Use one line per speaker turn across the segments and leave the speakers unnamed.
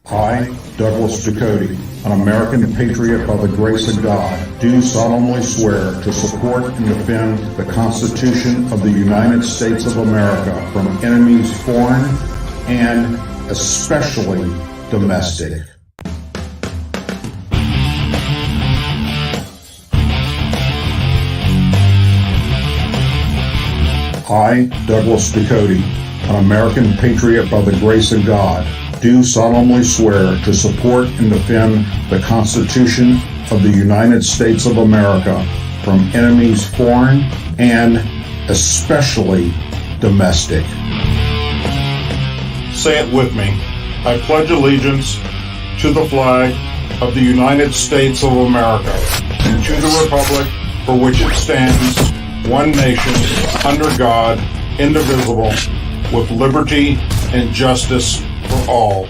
I, Douglas Ducote, an American patriot by the grace of God, do solemnly swear to support and defend the Constitution of the United States of America from enemies foreign and especially domestic. I, Douglas Ducote, an American patriot by the grace of God, do solemnly swear to support and defend the Constitution of the United States of America from enemies foreign and especially domestic.
Say it with me. I pledge allegiance to the flag of the United States of America and to the republic for which it stands, one nation, under God, indivisible, with liberty and justice for all.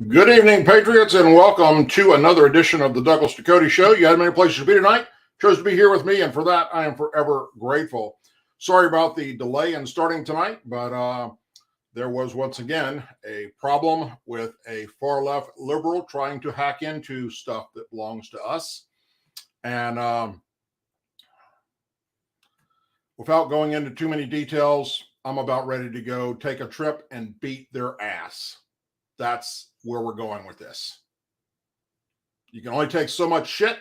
Good evening, Patriots, and welcome to another edition of the Douglas Ducote Show. You had many places to be tonight. Chose to be here with me, and for that, I am forever grateful. Sorry about the delay in starting tonight, but there was once again a problem with a far-left liberal trying to hack into stuff that belongs to us. And without going into too many details, I'm about ready to go take a trip and beat their ass. That's where we're going with this. You can only take so much shit,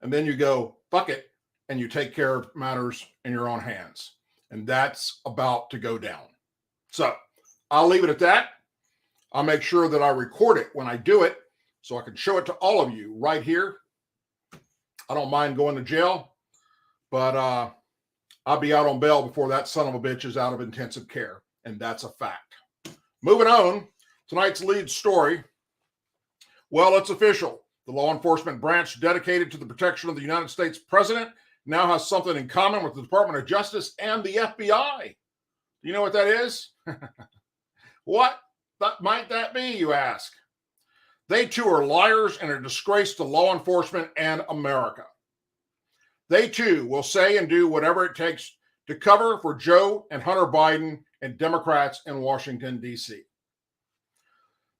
and then you go, fuck it, and you take care of matters in your own hands. And that's about to go down. So I'll leave it at that. I'll make sure that I record it when I do it so I can show it to all of you right here. I don't mind going to jail, but I'll be out on bail before that son of a bitch is out of intensive care. And that's a fact. Moving on, tonight's lead story. Well, it's official. The law enforcement branch dedicated to the protection of the United States president now has something in common with the Department of Justice and the FBI. Do you know what that is? What might that be, you ask? They too are liars and a disgrace to law enforcement and America. They too will say and do whatever it takes to cover for Joe and Hunter Biden and Democrats in Washington, D.C.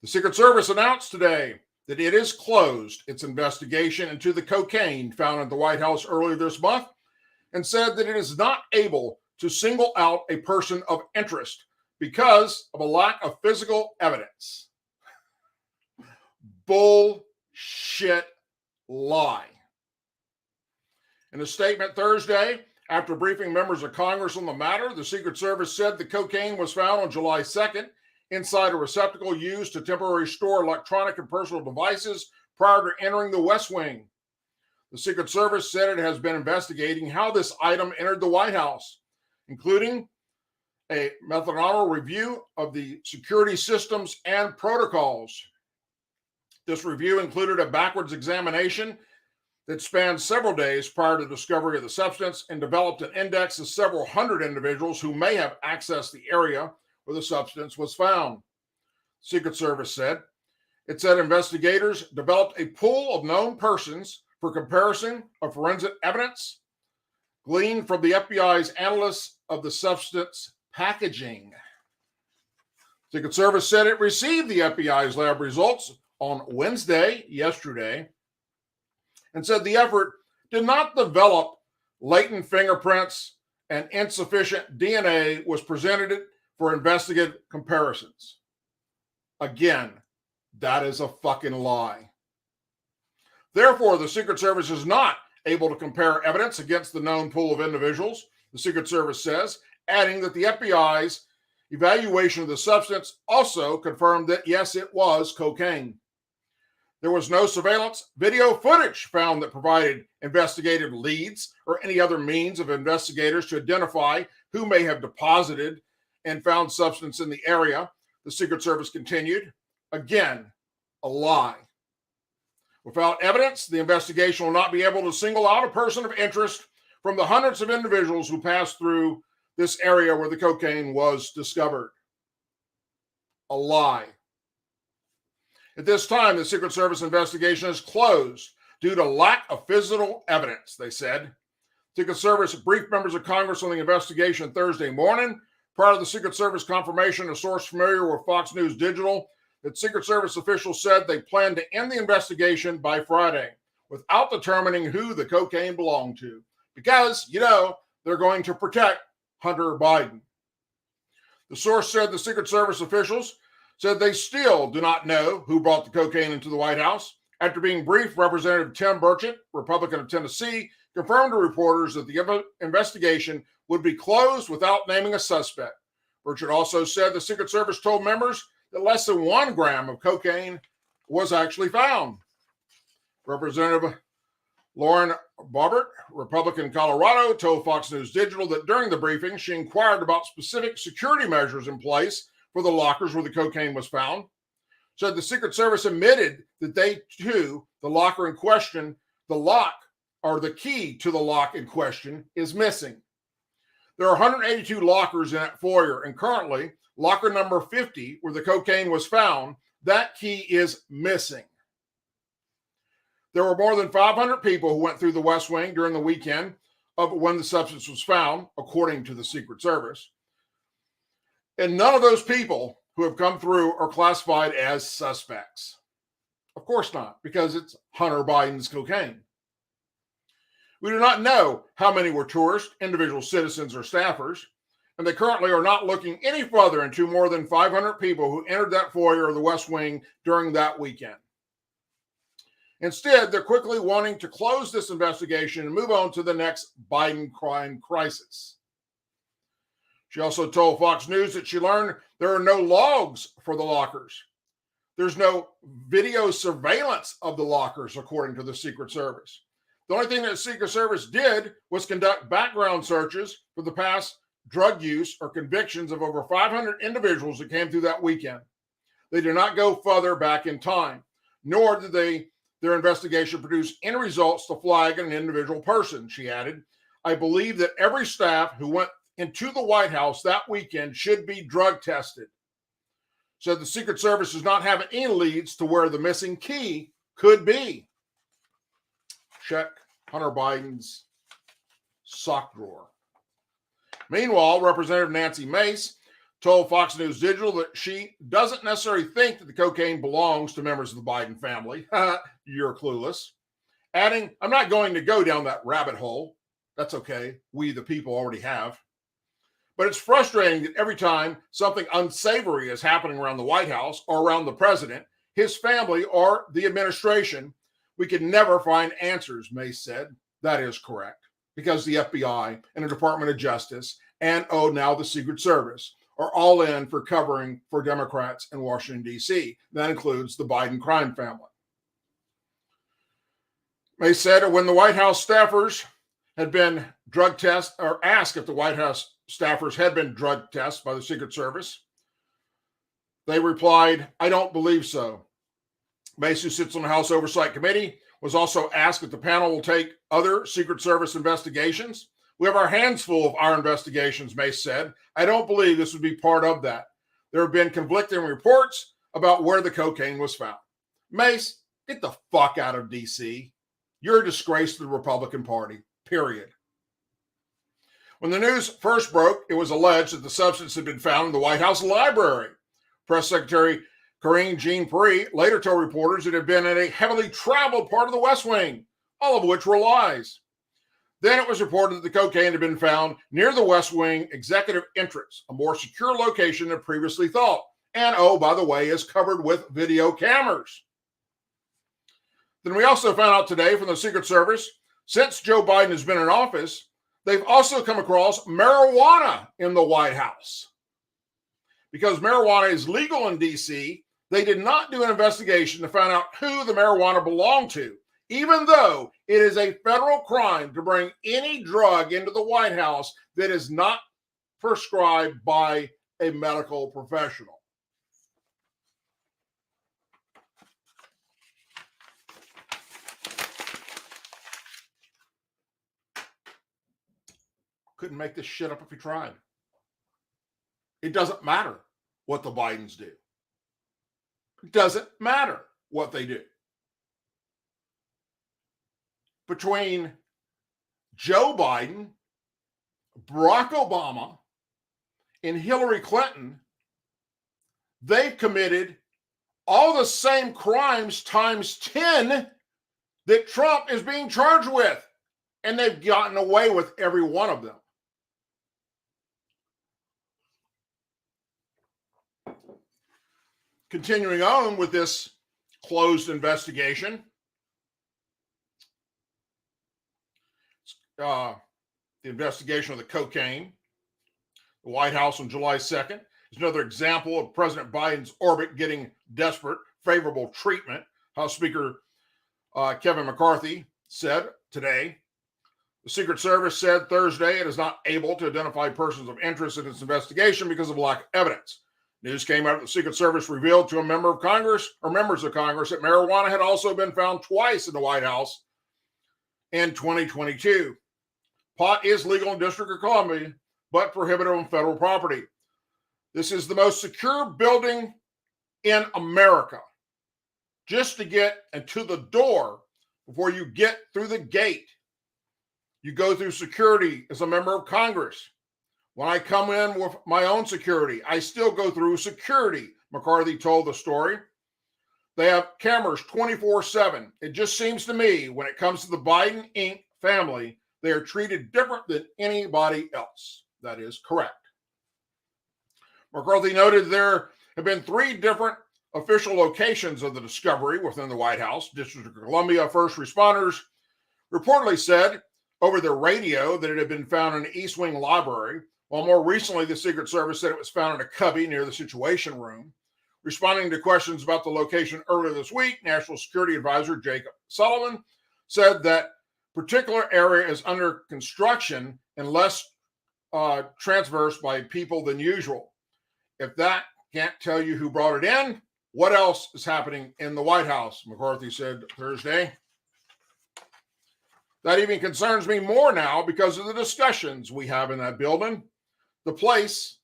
The Secret Service announced today that it has closed its investigation into the cocaine found at the White House earlier this month and said that it is not able to single out a person of interest because of a lack of physical evidence. Bullshit lie. In a statement Thursday, after briefing members of Congress on the matter, the Secret Service said the cocaine was found on July 2nd inside a receptacle used to temporarily store electronic and personal devices prior to entering the West Wing. The Secret Service said it has been investigating how this item entered the White House, including a methodological review of the security systems and protocols. This review included a backwards examination that spanned several days prior to the discovery of the substance and developed an index of several hundred individuals who may have accessed the area where the substance was found. Secret Service said. It said investigators developed a pool of known persons for comparison of forensic evidence gleaned from the FBI's analysis of the substance packaging. Secret Service said it received the FBI's lab results on Wednesday, yesterday, and said the effort did not develop latent fingerprints and insufficient DNA was presented for investigative comparisons. Again, that is a fucking lie. Therefore, the Secret Service is not able to compare evidence against the known pool of individuals, the Secret Service says, adding that the FBI's evaluation of the substance also confirmed that, yes, it was cocaine. There was no surveillance video footage found that provided investigative leads or any other means of investigators to identify who may have deposited and found substance in the area, the Secret Service continued. Again, a lie. Without evidence, the investigation will not be able to single out a person of interest from the hundreds of individuals who passed through this area where the cocaine was discovered. A lie. At this time, the Secret Service investigation is closed due to lack of physical evidence, they said. Secret Service briefed members of Congress on the investigation Thursday morning. Prior to the Secret Service confirmation, a source familiar with Fox News Digital that Secret Service officials said they plan to end the investigation by Friday without determining who the cocaine belonged to, because, they're going to protect Hunter Biden. The source said the Secret Service officials said they still do not know who brought the cocaine into the White House. After being briefed, Representative Tim Burchett, Republican of Tennessee, confirmed to reporters that the investigation would be closed without naming a suspect. Burchett also said the Secret Service told members that less than 1 gram of cocaine was actually found. Representative Lauren Boebert, Republican Colorado, told Fox News Digital that during the briefing, she inquired about specific security measures in place for the lockers where the cocaine was found. Said the Secret Service admitted that they, too, the locker in question, the lock, or the key to the lock in question, is missing. There are 182 lockers in that foyer, and currently, locker number 50, where the cocaine was found, that key is missing. There were more than 500 people who went through the West Wing during the weekend of when the substance was found, according to the Secret Service. And none of those people who have come through are classified as suspects. Of course not, because it's Hunter Biden's cocaine. We do not know how many were tourists, individual citizens, or staffers, and they currently are not looking any further into more than 500 people who entered that foyer of the West Wing during that weekend. Instead, they're quickly wanting to close this investigation and move on to the next Biden crime crisis. She also told Fox News that she learned there are no logs for the lockers. There's no video surveillance of the lockers, according to the Secret Service. The only thing that the Secret Service did was conduct background searches for the past drug use or convictions of over 500 individuals that came through that weekend. They did not go further back in time, nor did their investigation produce any results to flag an individual person, she added. I believe that every staff who went into the White House that weekend should be drug tested. Said the Secret Service does not have any leads to where the missing key could be. Check Hunter Biden's sock drawer. Meanwhile, Representative Nancy Mace told Fox News Digital that she doesn't necessarily think that the cocaine belongs to members of the Biden family. You're clueless. Adding, I'm not going to go down that rabbit hole. That's okay. We, the people, already have. But it's frustrating that every time something unsavory is happening around the White House or around the president, his family, or the administration, we can never find answers, Mace said. That is correct, because the FBI and the Department of Justice and, now the Secret Service are all in for covering for Democrats in Washington, D.C. That includes the Biden crime family. Mace said when the White House staffers had been drug tested, or asked if the White House staffers had been drug tested by the Secret Service, they replied, I don't believe so. Mace, who sits on the House Oversight Committee, was also asked if the panel will take other Secret Service investigations. We have our hands full of our investigations, Mace said. I don't believe this would be part of that. There have been conflicting reports about where the cocaine was found. Mace, get the fuck out of D.C. You're a disgrace to the Republican Party, period. When the news first broke, it was alleged that the substance had been found in the White House library. Press Secretary Karine Jean-Pierre later told reporters it had been in a heavily traveled part of the West Wing, all of which were lies. Then it was reported that the cocaine had been found near the West Wing executive entrance, a more secure location than previously thought, and, by the way, is covered with video cameras. Then we also found out today from the Secret Service, since Joe Biden has been in office, they've also come across marijuana in the White House. Because marijuana is legal in D.C., they did not do an investigation to find out who the marijuana belonged to, even though it is a federal crime to bring any drug into the White House that is not prescribed by a medical professional. Couldn't make this shit up if you tried. It doesn't matter what the Bidens do. It doesn't matter what they do. Between Joe Biden, Barack Obama, and Hillary Clinton, they've committed all the same crimes times 10 that Trump is being charged with. And they've gotten away with every one of them. Continuing on with this closed investigation, the investigation of the cocaine, the White House on July 2nd is another example of President Biden's orbit getting desperate, favorable treatment. House Speaker Kevin McCarthy said today. The Secret Service said Thursday it is not able to identify persons of interest in its investigation because of lack of evidence. News came out that the Secret Service revealed to a member of Congress or members of Congress that marijuana had also been found twice in the White House in 2022. Pot is legal in the District of Columbia, but prohibited on federal property. This is the most secure building in America. Just to get into the door before you get through the gate, you go through security as a member of Congress. When I come in with my own security, I still go through security, McCarthy told the story. They have cameras 24/7. It just seems to me when it comes to the Biden Inc. family, they are treated different than anybody else. That is correct. McCarthy noted there have been 3 different official locations of the discovery within the White House. District of Columbia first responders reportedly said over the radio that it had been found in the East Wing Library, while more recently the Secret Service said it was found in a cubby near the Situation Room. Responding to questions about the location earlier this week, National Security Advisor Jacob Sullivan said that particular area is under construction and less traversed by people than usual. If that can't tell you who brought it in, what else is happening in the White House? McCarthy said Thursday. That even concerns me more now because of the discussions we have in that building. The places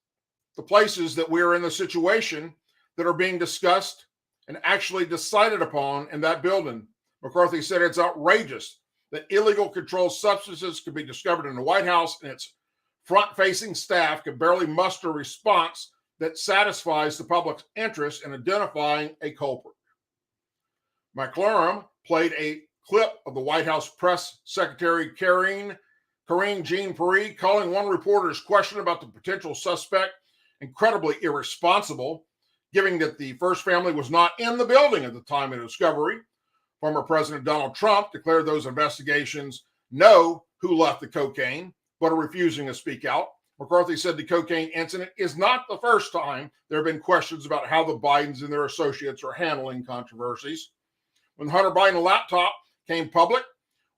that we're in the situation that are being discussed and actually decided upon in that building. McCarthy said it's outrageous that illegal controlled substances could be discovered in the White House and its front-facing staff could barely muster a response that satisfies the public's interest in identifying a culprit. McClellan played a clip of the White House press secretary Karine Jean-Pierre calling one reporter's question about the potential suspect incredibly irresponsible, given that the first family was not in the building at the time of the discovery. Former President Donald Trump declared those investigations know who left the cocaine, but are refusing to speak out. McCarthy said the cocaine incident is not the first time there have been questions about how the Bidens and their associates are handling controversies. When the Hunter Biden laptop came public,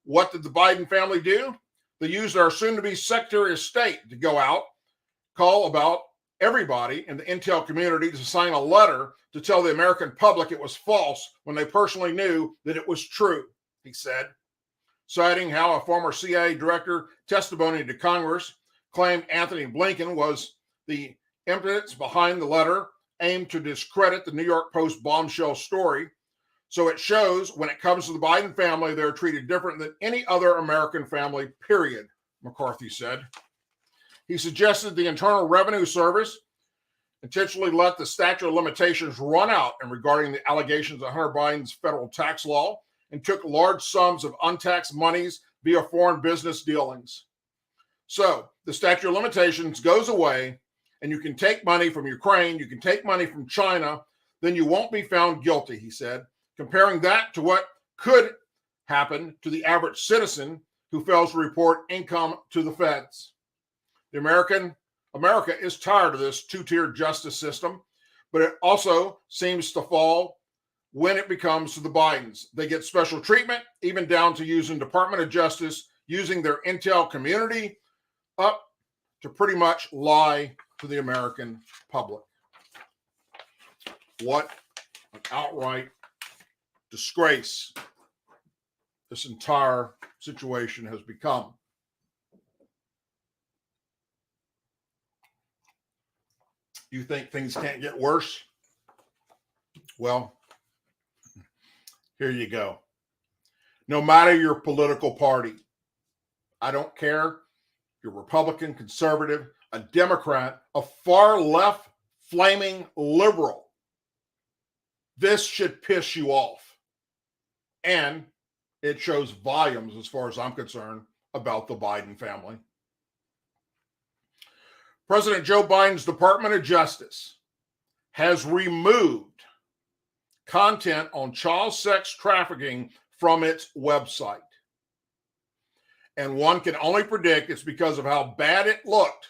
what did the Biden family do? They used our soon-to-be Secretary of State to go out, call about everybody in the intel community to sign a letter to tell the American public it was false when they personally knew that it was true, he said, citing how a former CIA director testimony to Congress claimed Anthony Blinken was the impetus behind the letter aimed to discredit the New York Post bombshell story. So it shows when it comes to the Biden family, they're treated different than any other American family, period, McCarthy said. He suggested the Internal Revenue Service intentionally let the statute of limitations run out in regarding the allegations of Hunter Biden's federal tax law and took large sums of untaxed monies via foreign business dealings. So the statute of limitations goes away and you can take money from Ukraine, you can take money from China, then you won't be found guilty, he said, comparing that to what could happen to the average citizen who fails to report income to the feds. America is tired of this two-tier justice system, but it also seems to fall when it becomes to the Bidens. They get special treatment, even down to using Department of Justice, using their intel community up to pretty much lie to the American public. What an outright disgrace this entire situation has become. You think things can't get worse? Well, here you go. No matter your political party, I don't care, you're Republican, conservative, a Democrat, a far left, flaming liberal. This should piss you off. And it shows volumes, as far as I'm concerned, about the Biden family. President Joe Biden's Department of Justice has removed content on child sex trafficking from its website. And one can only predict it's because of how bad it looked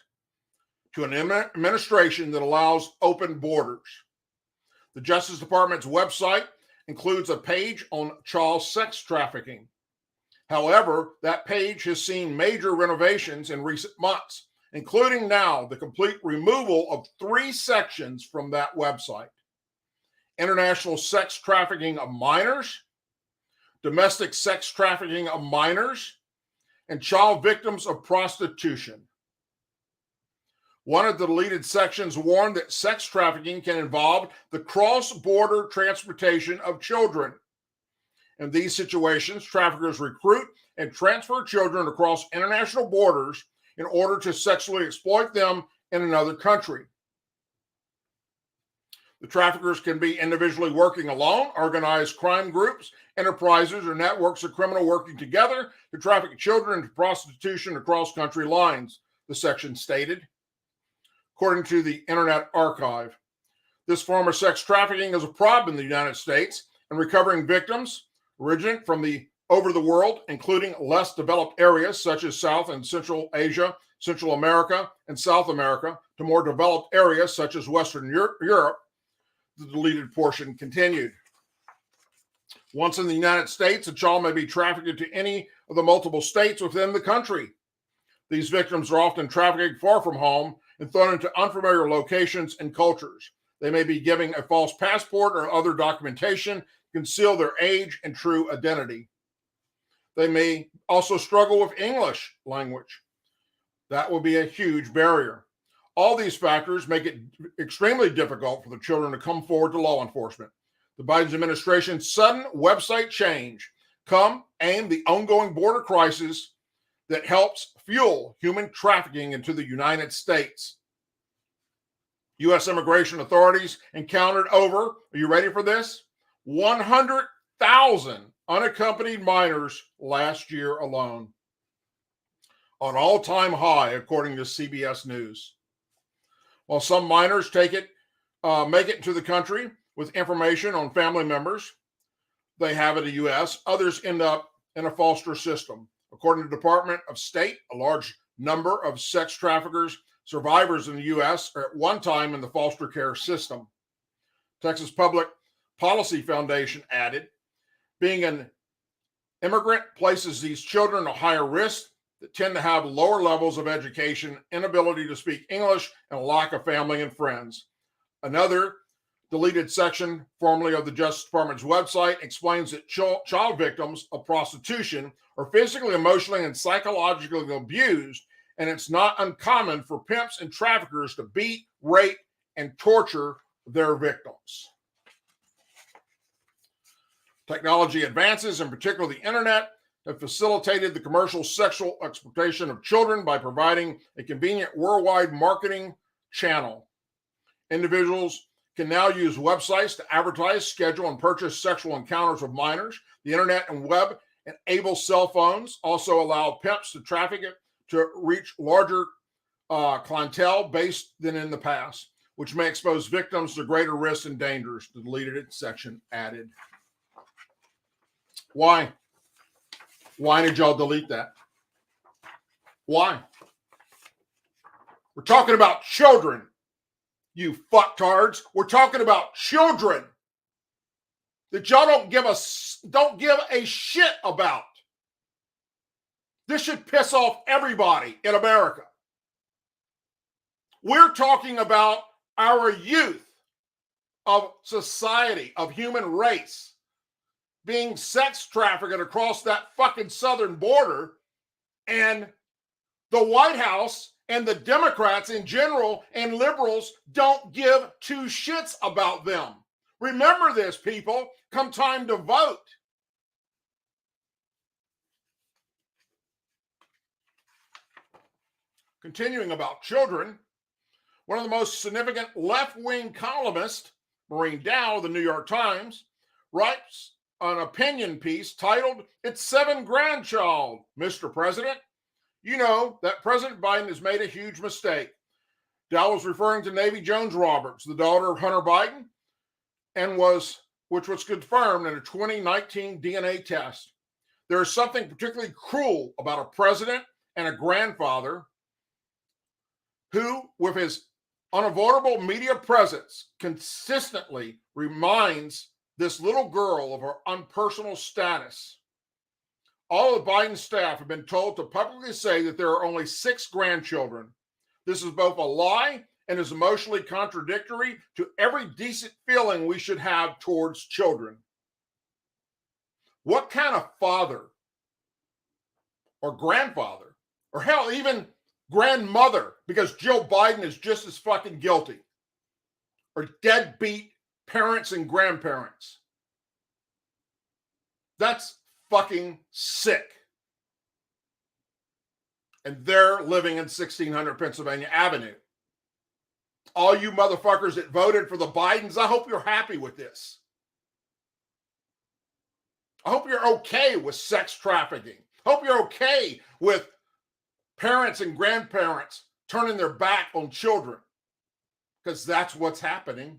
to an administration that allows open borders. The Justice Department's website includes a page on child sex trafficking. However, that page has seen major renovations in recent months, including now the complete removal of 3 sections from that website: international sex trafficking of minors, domestic sex trafficking of minors, and child victims of prostitution. One of the deleted sections warned that sex trafficking can involve the cross-border transportation of children. In these situations, traffickers recruit and transfer children across international borders in order to sexually exploit them in another country. The traffickers can be individually working alone, organized crime groups, enterprises, or networks of criminal working together to traffic children into prostitution across country lines, the section stated. According to the Internet Archive, this form of sex trafficking is a problem in the United States, and recovering victims originate from over the world, including less developed areas such as South and Central Asia, Central America, and South America, to more developed areas such as Western Europe. The deleted portion continued. Once in the United States, a child may be trafficked to any of the multiple states within the country. These victims are often trafficked far from home and thrown into unfamiliar locations and cultures. They may be given a false passport or other documentation to conceal their age and true identity. They may also struggle with English language. That will be a huge barrier. All these factors make it extremely difficult for the children to come forward to law enforcement. The Biden administration's sudden website change come aimed the ongoing border crisis that helps fuel human trafficking into the United States. U.S. immigration authorities encountered over, are you ready for this? 100,000 unaccompanied minors last year alone. An all-time high, according to CBS News. While some minors make it into the country with information on family members they have in the U.S., others end up in a foster system. According to the Department of State, a large number of sex traffickers survivors in the U.S. are at one time in the foster care system. Texas Public Policy Foundation added, being an immigrant places these children at higher risk that tend to have lower levels of education, inability to speak English, and a lack of family and friends. Another deleted section, formerly of the Justice Department's website, explains that child victims of prostitution are physically, emotionally, and psychologically abused, and it's not uncommon for pimps and traffickers to beat, rape, and torture their victims. Technology advances, in particular the internet, have facilitated the commercial sexual exploitation of children by providing a convenient worldwide marketing channel. Individuals can now use websites to advertise, schedule, and purchase sexual encounters with minors. The internet and web enable cell phones also allow pimps to traffic it to reach larger clientele base than in the past, which may expose victims to greater risks and dangers, the deleted section added. Why? Why did y'all delete that? Why? We're talking about children, you fucktards. We're talking about children that y'all don't give a shit about. This should piss off everybody in America. We're talking about our youth of society, of human race, being sex trafficked across that fucking southern border, and the White House and the Democrats in general and liberals don't give two shits about them. Remember this, people, come time to vote. Continuing about children, one of the most significant left-wing columnists, Maureen Dow of the New York Times, writes an opinion piece titled, "It's Seven Grandchild, Mr. President. You know that President Biden has made a huge mistake." Dow was referring to Navy Jones Roberts, the daughter of Hunter Biden, which was confirmed in a 2019 DNA test. There is something particularly cruel about a president and a grandfather who, with his unavoidable media presence, consistently reminds this little girl of her unpersonal status. All of the Biden staff have been told to publicly say that there are only 6 grandchildren. This is both a lie and is emotionally contradictory to every decent feeling we should have towards children. What kind of father or grandfather, or hell, even grandmother, because Joe Biden is just as fucking guilty, or deadbeat parents and grandparents? That's fucking sick. And they're living in 1600 Pennsylvania Avenue. All you motherfuckers that voted for the Bidens, I hope you're happy with this. I hope you're okay with sex trafficking. I hope you're okay with parents and grandparents turning their back on children, because that's what's happening.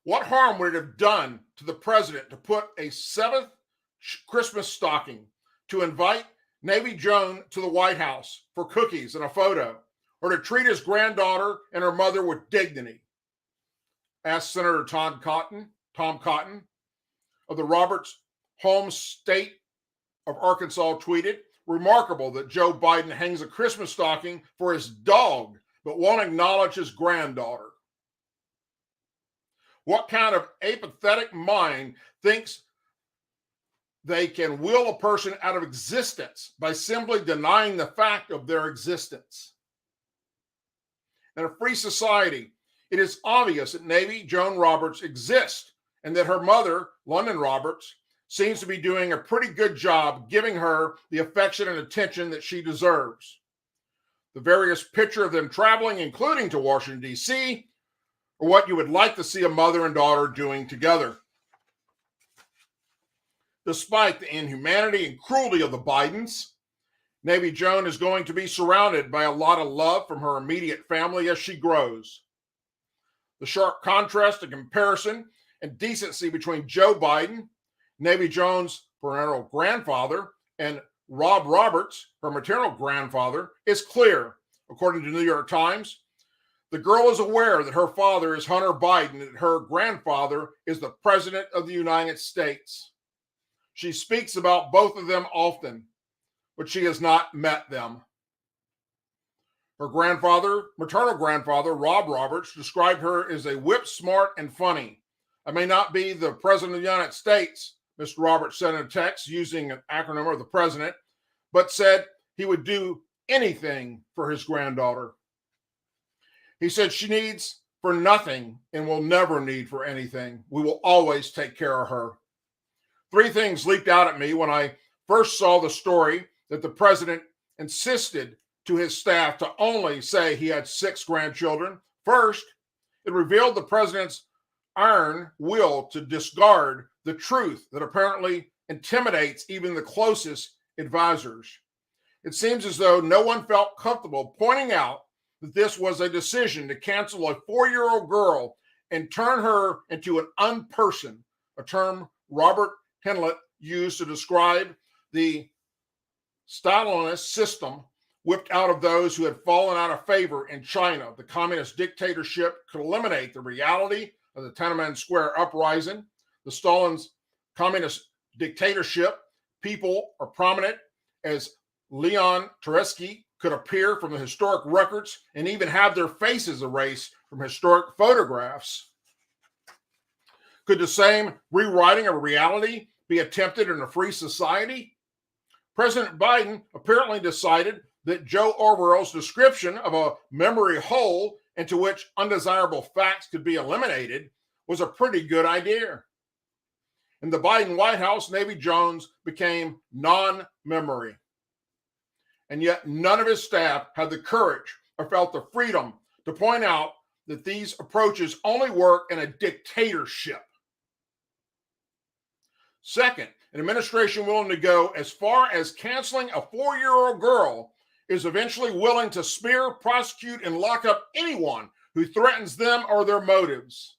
What harm would it have done to the president to put a 7th Christmas stocking to invite Navy Joan to the White House for cookies and a photo, or to treat his granddaughter and her mother with dignity? Asked Senator Tom Cotton of the Roberts home state of Arkansas, tweeted, "Remarkable that Joe Biden hangs a Christmas stocking for his dog, but won't acknowledge his granddaughter." What kind of apathetic mind thinks they can will a person out of existence by simply denying the fact of their existence? In a free society, it is obvious that Navy Joan Roberts exists and that her mother, London Roberts, seems to be doing a pretty good job giving her the affection and attention that she deserves. The various pictures of them traveling, including to Washington, D.C., are what you would like to see a mother and daughter doing together. Despite the inhumanity and cruelty of the Bidens, Navy Joan is going to be surrounded by a lot of love from her immediate family as she grows. The sharp contrast and comparison and decency between Joe Biden, Navy Joan's parental grandfather, and Rob Roberts, her maternal grandfather, is clear. According to the New York Times, the girl is aware that her father is Hunter Biden and her grandfather is the President of the United States. She speaks about both of them often, but she has not met them. Her maternal grandfather, Rob Roberts, described her as a whip smart and funny. "I may not be the President of the United States," Mr. Roberts said in a text using an acronym of the president, but said he would do anything for his granddaughter. He said she needs for nothing and will never need for anything. We will always take care of her. 3 things leaped out at me when I first saw the story that the president insisted to his staff to only say he had 6 grandchildren. First, it revealed the president's iron will to discard the truth that apparently intimidates even the closest advisors. It seems as though no one felt comfortable pointing out that this was a decision to cancel a 4-year-old girl and turn her into an unperson, a term Robert Henlett used to describe the Stalinist system whipped out of those who had fallen out of favor in China. The communist dictatorship could eliminate the reality of the Tiananmen Square uprising. The Stalin's communist dictatorship, people are prominent as Leon Trotsky could appear from the historic records and even have their faces erased from historic photographs. Could the same rewriting of reality be attempted in a free society? President Biden apparently decided that Joe Orwell's description of a memory hole into which undesirable facts could be eliminated was a pretty good idea. In the Biden White House, Navy Jones became non-memory. And yet none of his staff had the courage or felt the freedom to point out that these approaches only work in a dictatorship. Second, an administration willing to go as far as canceling a 4-year-old girl is eventually willing to smear, prosecute, and lock up anyone who threatens them or their motives.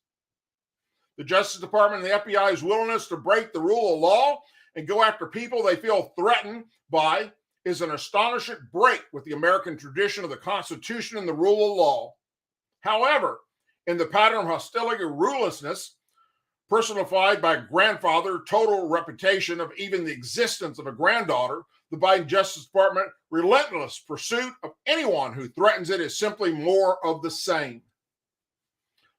The Justice Department and the FBI's willingness to break the rule of law and go after people they feel threatened by is an astonishing break with the American tradition of the Constitution and the rule of law. However, in the pattern of hostility and ruthlessness, personified by grandfather, total reputation of even the existence of a granddaughter, the Biden Justice Department relentless pursuit of anyone who threatens it is simply more of the same.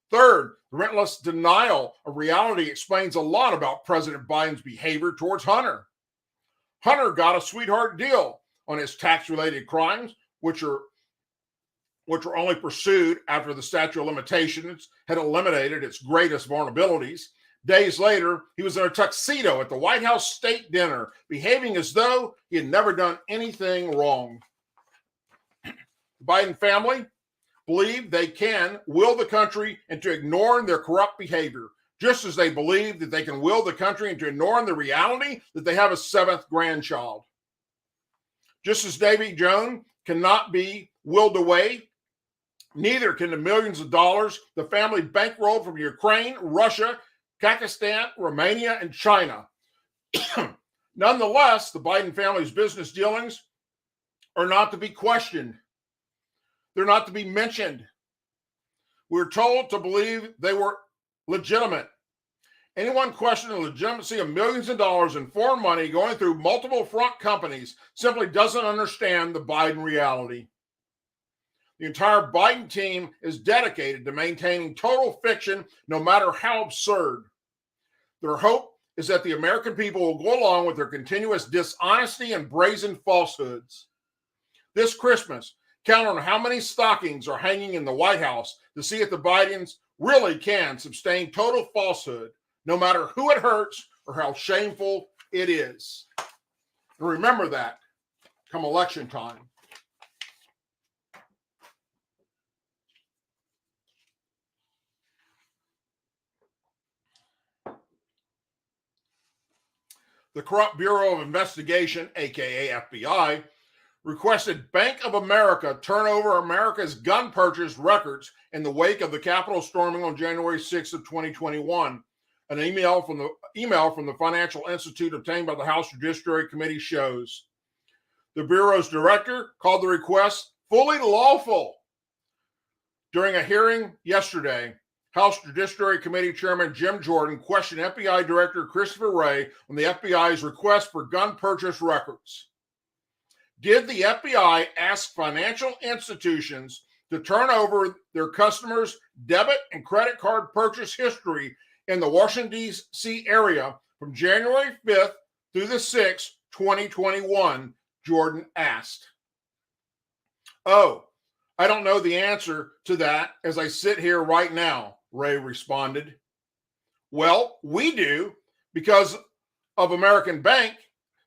Third, the relentless denial of reality explains a lot about President Biden's behavior towards Hunter. Hunter got a sweetheart deal on his tax-related crimes, which were only pursued after the statute of limitations had eliminated its greatest vulnerabilities. Days later, he was in a tuxedo at the White House state dinner, behaving as though he had never done anything wrong. The Biden family believe they can will the country into ignoring their corrupt behavior, just as they believe that they can will the country into ignoring the reality that they have a 7th grandchild. Just as Davy Jones cannot be willed away, neither can the millions of dollars the family bankrolled from Ukraine, Russia, Kazakhstan, Romania, and China. Nonetheless, the Biden family's business dealings are not to be questioned. They're not to be mentioned. We're told to believe they were legitimate. Anyone questioning the legitimacy of millions of dollars in foreign money going through multiple front companies simply doesn't understand the Biden reality. The entire Biden team is dedicated to maintaining total fiction, no matter how absurd. Their hope is that the American people will go along with their continuous dishonesty and brazen falsehoods. This Christmas, count on how many stockings are hanging in the White House to see if the Bidens really can sustain total falsehood, no matter who it hurts or how shameful it is. And remember that come election time. The Corrupt Bureau of Investigation, aka FBI, requested Bank of America turn over America's gun purchase records in the wake of the Capitol storming on January 6th of 2021. An email from the Financial Institute obtained by the House Judiciary Committee shows. The Bureau's director called the request fully lawful. During a hearing yesterday, House Judiciary Committee Chairman Jim Jordan questioned FBI Director Christopher Wray on the FBI's request for gun purchase records. Did the FBI ask financial institutions to turn over their customers' debit and credit card purchase history in the Washington, D.C. area from January 5th through the 6th, 2021, Jordan asked. Oh, I don't know the answer to that as I sit here right now, Wray responded. Well, we do because of American Bank.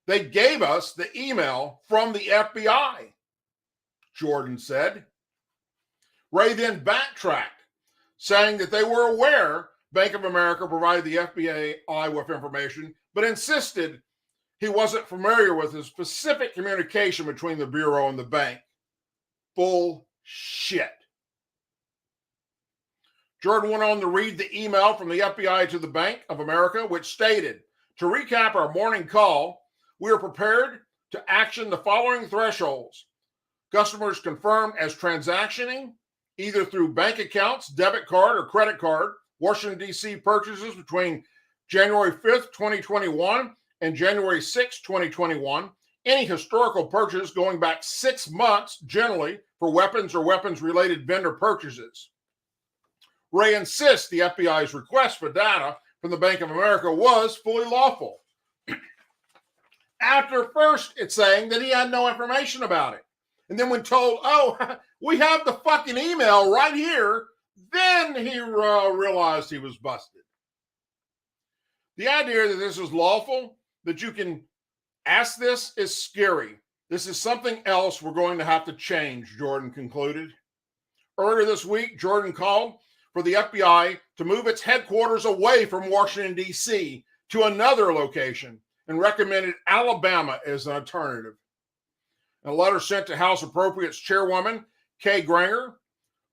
They gave us the email from the FBI, Jordan said. Wray then backtracked, saying that they were aware Bank of America provided the FBI with information, but insisted he wasn't familiar with the specific communication between the Bureau and the bank. Bullshit. Jordan went on to read the email from the FBI to the Bank of America, which stated, to recap our morning call, we are prepared to action the following thresholds. Customers confirmed as transactioning, either through bank accounts, debit card, or credit card, Washington, D.C. purchases between January 5th, 2021 and January 6th, 2021, any historical purchase going back 6 months, generally, for weapons or weapons-related vendor purchases. Wray insists the FBI's request for data from the Bank of America was fully lawful. After first it's saying that he had no information about it. And then when told, oh, we have the fucking email right here, then he realized he was busted. The idea that this is lawful, that you can ask this, is scary. This is something else we're going to have to change, Jordan concluded. Earlier this week, Jordan called for the FBI to move its headquarters away from Washington, D.C. to another location and recommended Alabama as an alternative. In a letter sent to House Appropriates Chairwoman Kay Granger,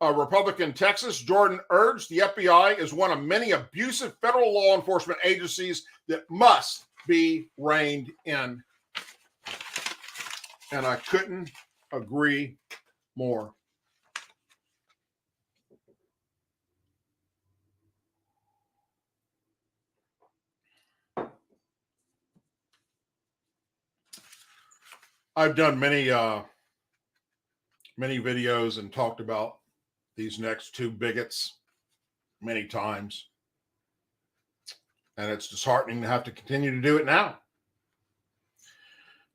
a Republican in Texas, Jordan urged the FBI is one of many abusive federal law enforcement agencies that must be reined in. And I couldn't agree more. I've done many videos and talked about these next two bigots many times. And it's disheartening to have to continue to do it now.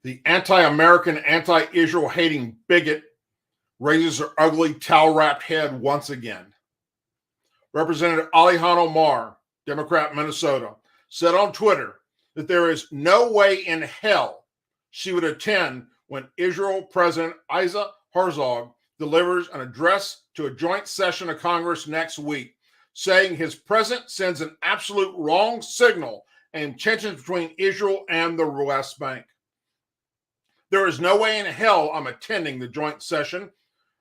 The anti-American, anti-Israel hating bigot raises her ugly towel-wrapped head once again. Representative Ilhan Omar, Democrat, Minnesota, said on Twitter that there is no way in hell she would attend when Israel President Isaac Herzog delivers an address to a joint session of Congress next week, saying his presence sends an absolute wrong signal and tensions between Israel and the West Bank. There is no way in hell I'm attending the joint session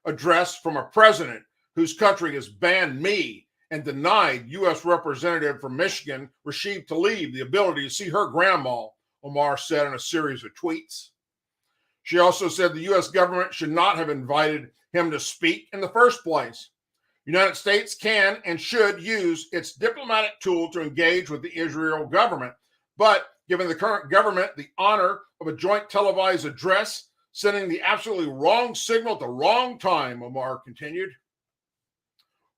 address from a president whose country has banned me and denied U.S. Representative from Michigan, Rashid Tlaib, the ability to see her grandma, Omar said in a series of tweets. She also said the U.S. government should not have invited him to speak in the first place. The United States can and should use its diplomatic tool to engage with the Israel government, but giving the current government the honor of a joint televised address, sending the absolutely wrong signal at the wrong time, Omar continued.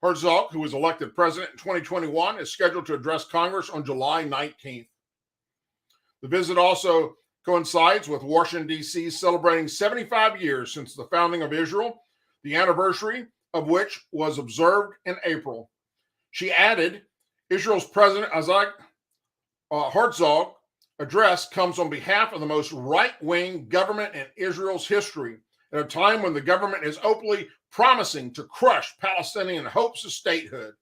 Herzog, who was elected president in 2021, is scheduled to address Congress on July 19th. The visit also coincides with Washington, D.C. celebrating 75 years since the founding of Israel, the anniversary of which was observed in April. She added, Israel's President Isaac Herzog address comes on behalf of the most right-wing government in Israel's history, at a time when the government is openly promising to crush Palestinian hopes of statehood,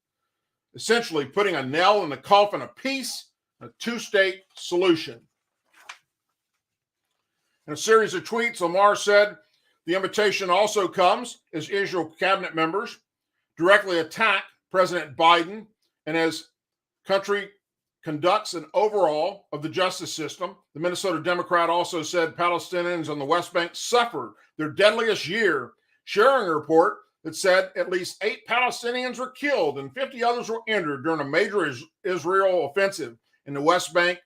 essentially putting a nail in the coffin of peace, a two-state solution. In a series of tweets, Omar said the invitation also comes as Israel cabinet members directly attack President Biden and as country conducts an overhaul of the justice system. The Minnesota Democrat also said Palestinians on the West Bank suffered their deadliest year, sharing a report that said at least 8 Palestinians were killed and 50 others were injured during a major Israel offensive in the West Bank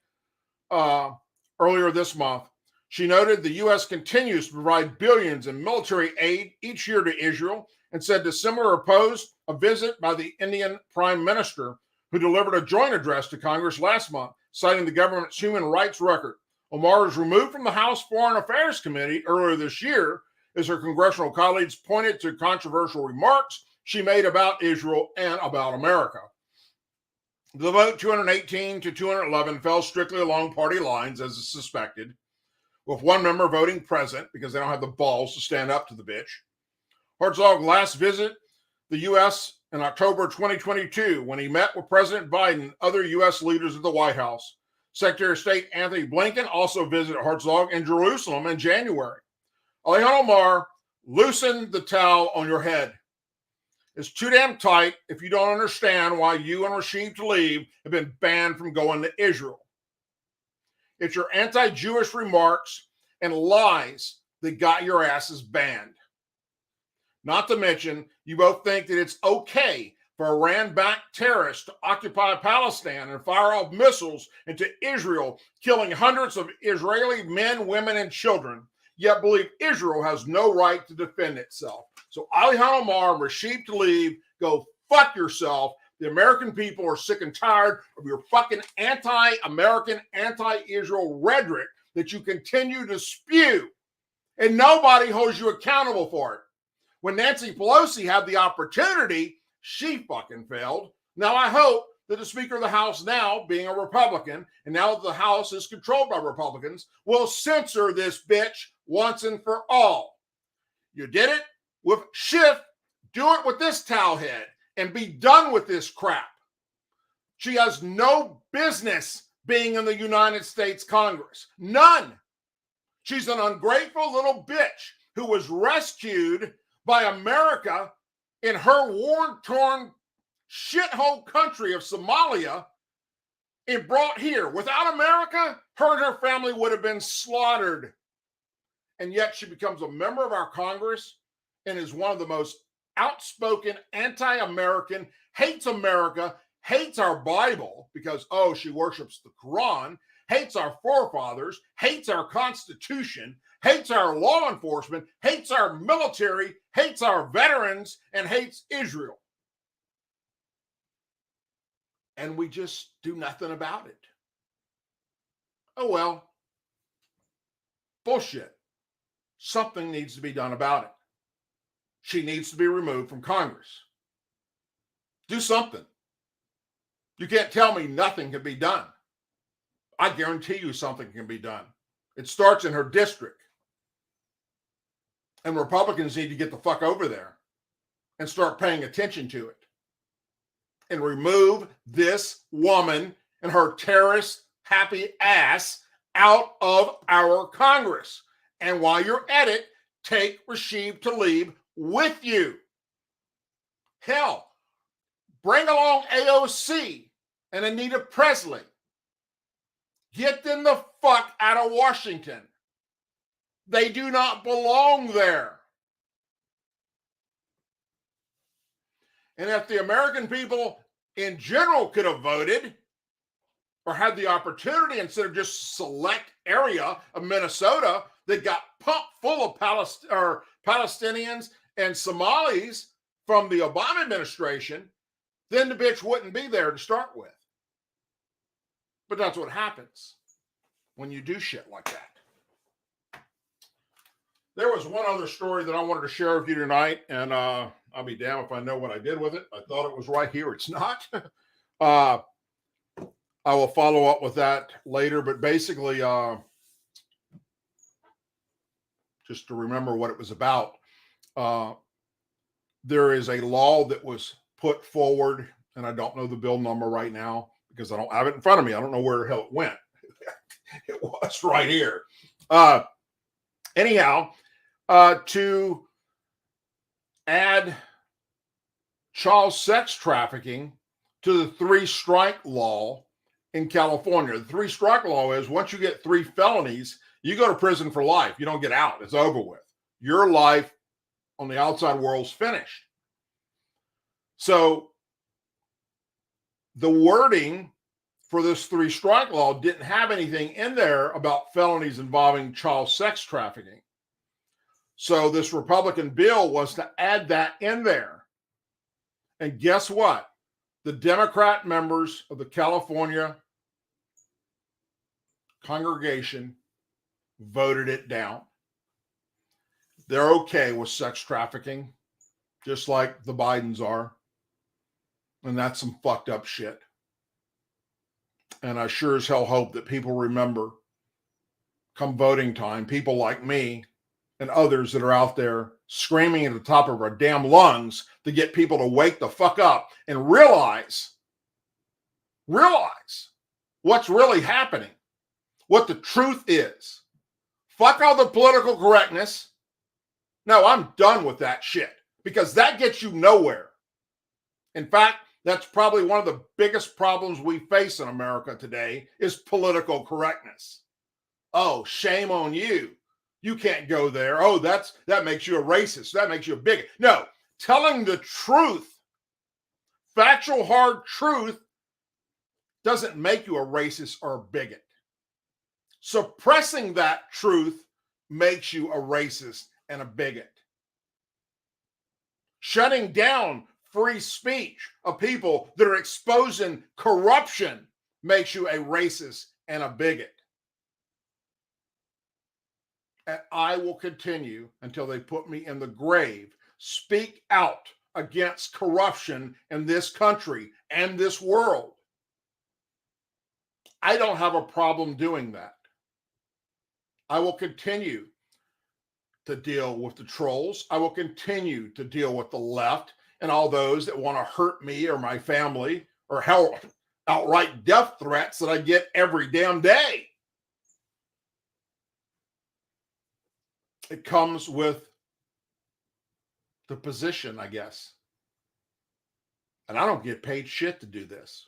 earlier this month. She noted the U.S. continues to provide billions in military aid each year to Israel and said December opposed a visit by the Indian Prime Minister, who delivered a joint address to Congress last month, citing the government's human rights record. Omar was removed from the House Foreign Affairs Committee earlier this year as her congressional colleagues pointed to controversial remarks she made about Israel and about America. The vote 218 to 211 fell strictly along party lines, as is suspected, with one member voting present because they don't have the balls to stand up to the bitch. Herzog last visited the U.S. in October 2022 when he met with President Biden and other U.S. leaders at the White House. Secretary of State Anthony Blinken also visited Herzog in Jerusalem in January. Ilhan Omar, loosen the towel on your head. It's too damn tight if you don't understand why you and Rashid Tlaib have been banned from going to Israel. It's your anti-Jewish remarks and lies that got your asses banned. Not to mention, you both think that it's okay for Iran-backed terrorists to occupy Palestine and fire off missiles into Israel, killing hundreds of Israeli men, women, and children, yet believe Israel has no right to defend itself. So Ilhan Omar and Rashid Tlaib, go fuck yourself. The American people are sick and tired of your fucking anti-American, anti-Israel rhetoric that you continue to spew, and nobody holds you accountable for it. When Nancy Pelosi had the opportunity, she fucking failed. Now I hope that the Speaker of the House, now being a Republican, and now that the House is controlled by Republicans, will censor this bitch once and for all. You did it with Schiff, Do it with this towel head and be done with this crap. She has no business being in the United States Congress. None. She's an ungrateful little bitch who was rescued by America in her war-torn shithole country of Somalia and brought here. Without America, her and her family would have been slaughtered. And yet she becomes a member of our Congress and is one of the most outspoken anti-American, hates America, hates our Bible because, oh, she worships the Quran, hates our forefathers, hates our Constitution, hates our law enforcement, hates our military, hates our veterans, and hates Israel. And we just do nothing about it. Oh, well, bullshit. Something needs to be done about it. She needs to be removed from Congress. Do something. You can't tell me nothing can be done. I guarantee you something can be done. It starts in her district. And Republicans need to get the fuck over there and start paying attention to it. And remove this woman and her terrorist happy ass out of our Congress. And while you're at it, take Rashid Tlaib with you. Hell, bring along AOC and Anita Presley. Get them the fuck out of Washington. They do not belong there. And if the American people in general could have voted or had the opportunity instead of just select area of Minnesota that got pumped full of Palestinians and Somalis from the Obama administration, then the bitch wouldn't be there to start with. But that's what happens when you do shit like that. There was one other story that I wanted to share with you tonight, and I'll be damned if I know what I did with it. I thought it was right here. It's not. I will follow up with that later, but basically, just to remember what it was about, there is a law that was put forward, and I don't know the bill number right now because I don't have it in front of me. I don't know where the hell it went. It was right here. Anyhow, to add child sex trafficking to the 3-strike law in California. The 3-strike law is once you get 3 felonies, you go to prison for life. You don't get out. It's over with. Your life on the outside world's finished. So the wording for this 3-strike law didn't have anything in there about felonies involving child sex trafficking. So this Republican bill was to add that in there. And guess what? The Democrat members of the California congregation voted it down. They're okay with sex trafficking, just like the Bidens are. And that's some fucked up shit. And I sure as hell hope that people remember, come voting time, people like me and others that are out there screaming at the top of our damn lungs to get people to wake the fuck up and realize what's really happening, what the truth is. Fuck all the political correctness. No, I'm done with that shit because that gets you nowhere. In fact, that's probably one of the biggest problems we face in America today is political correctness. Oh, shame on you. You can't go there. Oh, that makes you a racist. That makes you a bigot. No, telling the truth, factual hard truth, doesn't make you a racist or a bigot. Suppressing that truth makes you a racist and a bigot. Shutting down free speech of people that are exposing corruption makes you a racist and a bigot. And I will continue until they put me in the grave. Speak out against corruption in this country and this world. I don't have a problem doing that. I will continue to deal with the trolls. I will continue to deal with the left and all those that want to hurt me or my family, or hell, outright death threats that I get every damn day. It comes with the position, I guess. And I don't get paid shit to do this.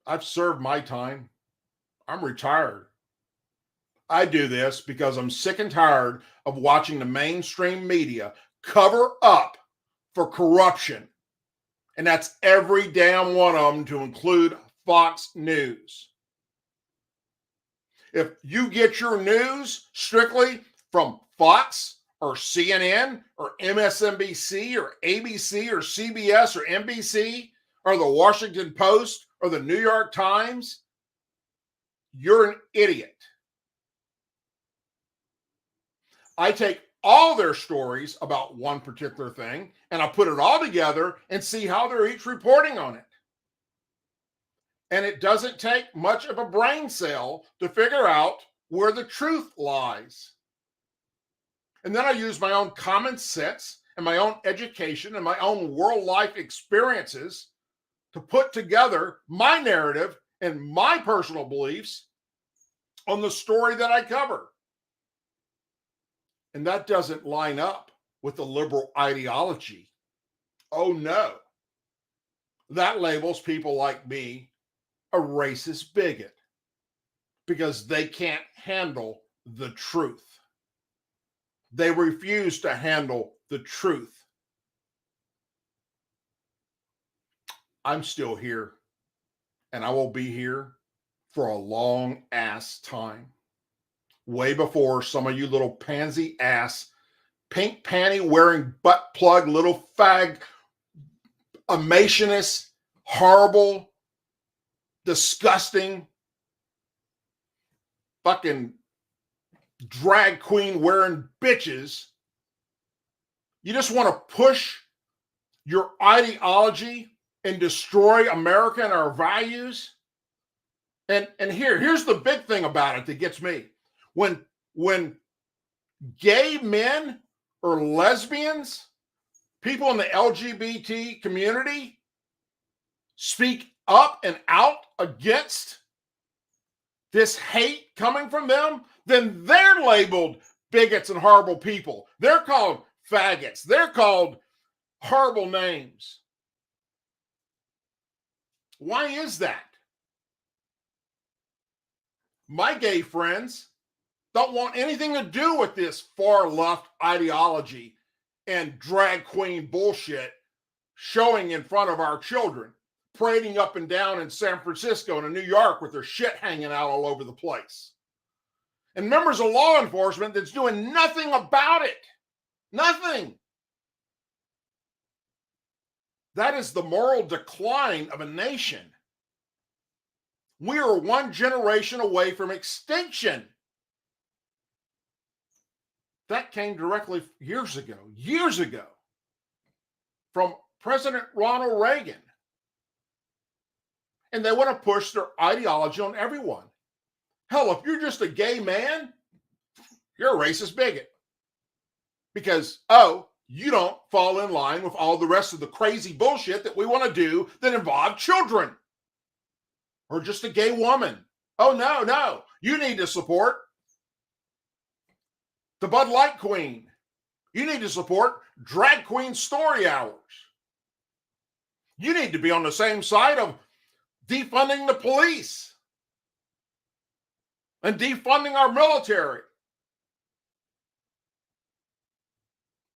I've served my time. I'm retired. I do this because I'm sick and tired of watching the mainstream media cover up for corruption. And that's every damn one of them, to include Fox News. If you get your news strictly from Fox or CNN or MSNBC or ABC or CBS or NBC or the Washington Post or the New York Times, you're an idiot. I take all their stories about one particular thing and I put it all together and see how they're each reporting on it. And it doesn't take much of a brain cell to figure out where the truth lies. And then I use my own common sense and my own education and my own world life experiences to put together my narrative and my personal beliefs on the story that I cover. And that doesn't line up with the liberal ideology. Oh no. That labels people like me a racist bigot because they can't handle the truth. They refuse to handle the truth. I'm still here, and I will be here for a long ass time. Way before some of you little pansy ass, pink panty wearing butt plug, little fag, emacious, horrible, disgusting, fucking drag queen wearing bitches. You just want to push your ideology and destroy America and our values. And here's the big thing about it that gets me. When gay men or lesbians, people in the LGBT community speak up and out against this hate coming from them, then they're labeled bigots and horrible people. They're called faggots. They're called horrible names. Why is that? My gay friends don't want anything to do with this far left ideology and drag queen bullshit showing in front of our children, parading up and down in San Francisco and in New York with their shit hanging out all over the place. And members of law enforcement that's doing nothing about it. Nothing. That is the moral decline of a nation. We are one generation away from extinction. That came directly years ago, from President Ronald Reagan. And they want to push their ideology on everyone. Hell, if you're just a gay man, you're a racist bigot. Because, you don't fall in line with all the rest of the crazy bullshit that we want to do that involve children. Or just a gay woman. Oh, no. You need to support the Bud Light Queen. You need to support Drag Queen Story Hours. You need to be on the same side of defunding the police and defunding our military.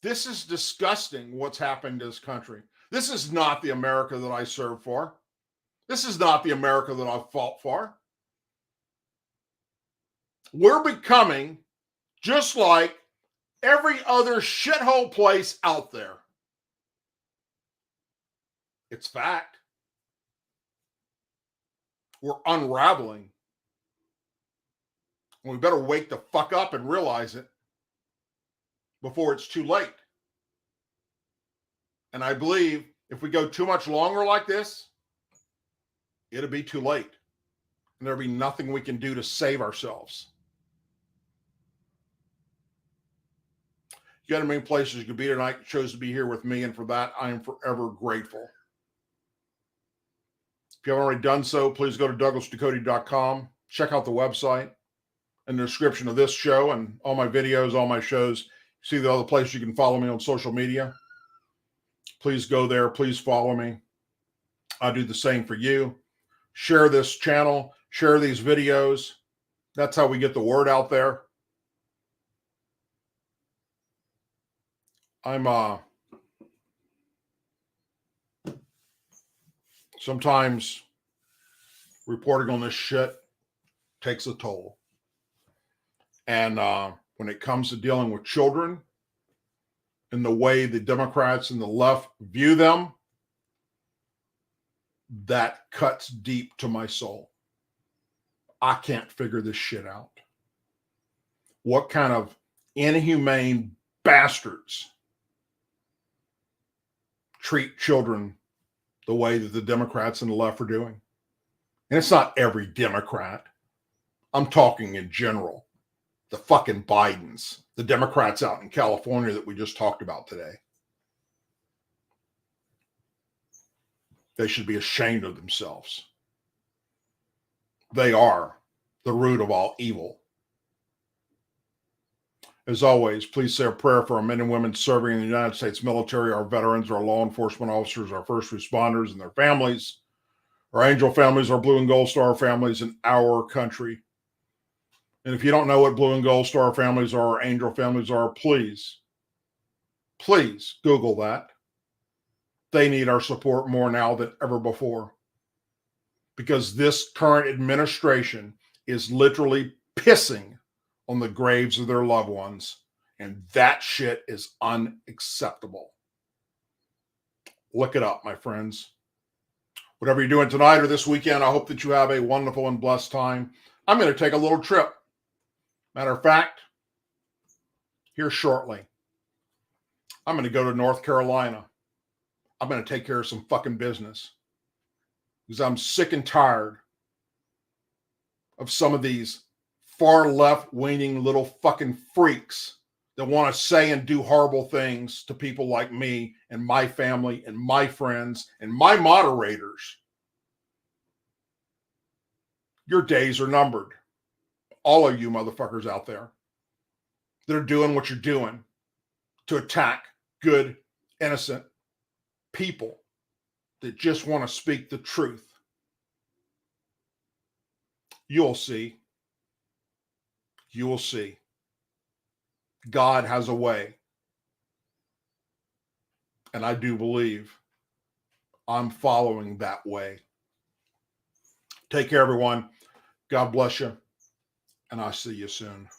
This is disgusting what's happened to this country. This is not the America that I serve for. This is not the America that I've fought for. We're becoming just like every other shithole place out there. It's fact. We're unraveling. We better wake the fuck up and realize it before it's too late. And I believe if we go too much longer like this, it'll be too late. And there'll be nothing we can do to save ourselves. You got a million places you could be tonight. You chose to be here with me, and for that, I am forever grateful. If you haven't already done so, please go to douglasducote.com. Check out the website. In the description of this show and all my videos, all my shows, see the other places you can follow me on social media. Please go there. Please follow me. I do the same for you. Share this channel. Share these videos. That's how we get the word out there. Sometimes reporting on this shit takes a toll. And when it comes to dealing with children and the way the Democrats and the left view them, that cuts deep to my soul. I can't figure this shit out. What kind of inhumane bastards treat children the way that the Democrats and the left are doing? And it's not every Democrat. I'm talking in general. The fucking Bidens, the Democrats out in California that we just talked about today. They should be ashamed of themselves. They are the root of all evil. As always, please say a prayer for our men and women serving in the United States military, our veterans, our law enforcement officers, our first responders and their families, our angel families, our blue and gold star families in our country. And if you don't know what blue and gold star families are or angel families are, please Google that. They need our support more now than ever before, because this current administration is literally pissing on the graves of their loved ones, and that shit is unacceptable. Look it up, my friends. Whatever you're doing tonight or this weekend, I hope that you have a wonderful and blessed time. I'm going to take a little trip. Matter of fact, here shortly, I'm going to go to North Carolina. I'm going to take care of some fucking business, because I'm sick and tired of some of these far left-leaning little fucking freaks that want to say and do horrible things to people like me and my family and my friends and my moderators. Your days are numbered. All of you motherfuckers out there that are doing what you're doing to attack good, innocent people that just want to speak the truth. You'll see. You will see. God has a way. And I do believe I'm following that way. Take care, everyone. God bless you. And I'll see you soon.